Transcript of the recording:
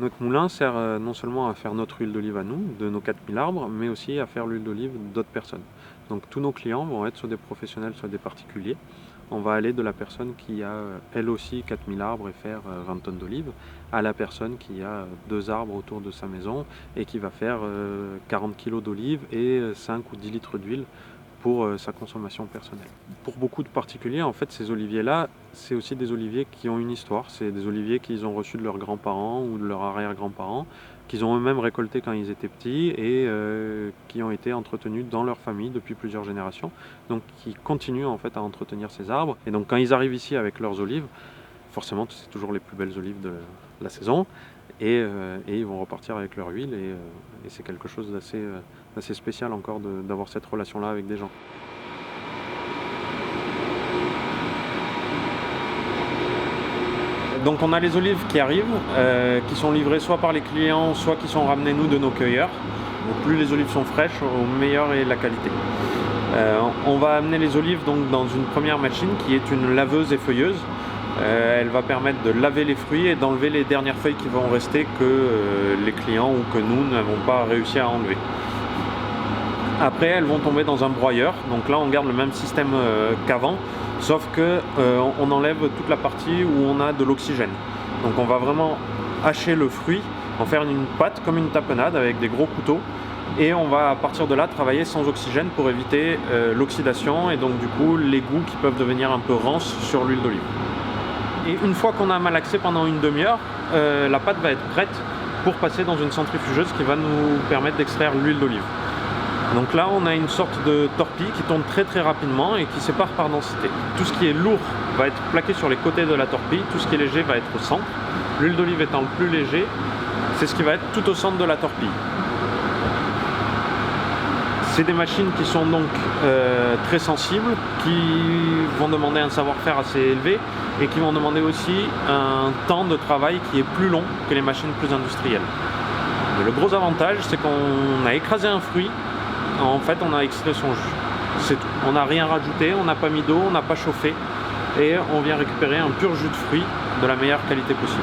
Notre moulin sert non seulement à faire notre huile d'olive à nous, de nos 4000 arbres, mais aussi à faire l'huile d'olive d'autres personnes. Donc tous nos clients vont être soit des professionnels, soit des particuliers. On va aller de la personne qui a elle aussi 4000 arbres et faire 20 tonnes d'olive, à la personne qui a 2 arbres autour de sa maison et qui va faire 40 kg d'olive et 5 ou 10 litres d'huile pour sa consommation personnelle. Pour beaucoup de particuliers, en fait, ces oliviers-là, c'est aussi des oliviers qui ont une histoire. C'est des oliviers qu'ils ont reçus de leurs grands-parents ou de leurs arrière-grands-parents, qu'ils ont eux-mêmes récoltés quand ils étaient petits et qui ont été entretenus dans leur famille depuis plusieurs générations. Donc, qui continuent en fait à entretenir ces arbres. Et donc, quand ils arrivent ici avec leurs olives, forcément, c'est toujours les plus belles olives de la saison. Et ils vont repartir avec leur huile et c'est quelque chose d'assez spécial encore d'avoir cette relation-là avec des gens. Donc on a les olives qui arrivent, qui sont livrées soit par les clients, soit qui sont ramenées nous de nos cueilleurs. Donc plus les olives sont fraîches, au meilleure est la qualité. On va amener les olives donc dans une première machine qui est une laveuse et feuilleuse. Elle va permettre de laver les fruits et d'enlever les dernières feuilles qui vont rester que les clients ou que nous n'avons pas réussi à enlever. Après, elles vont tomber dans un broyeur. Donc là, on garde le même système qu'avant, sauf que on enlève toute la partie où on a de l'oxygène. Donc on va vraiment hacher le fruit, en faire une pâte comme une tapenade avec des gros couteaux. Et on va à partir de là travailler sans oxygène pour éviter l'oxydation et donc du coup les goûts qui peuvent devenir un peu rances sur l'huile d'olive. Et une fois qu'on a malaxé pendant une demi-heure, la pâte va être prête pour passer dans une centrifugeuse qui va nous permettre d'extraire l'huile d'olive. Donc là, on a une sorte de torpille qui tourne très très rapidement et qui sépare par densité. Tout ce qui est lourd va être plaqué sur les côtés de la torpille, tout ce qui est léger va être au centre. L'huile d'olive étant le plus léger, c'est ce qui va être tout au centre de la torpille. C'est des machines qui sont donc très sensibles, qui vont demander un savoir-faire assez élevé et qui vont demander aussi un temps de travail qui est plus long que les machines plus industrielles. Mais le gros avantage, c'est qu'on a écrasé un fruit, en fait on a extrait son jus. C'est tout. On n'a rien rajouté, on n'a pas mis d'eau, on n'a pas chauffé et on vient récupérer un pur jus de fruit de la meilleure qualité possible.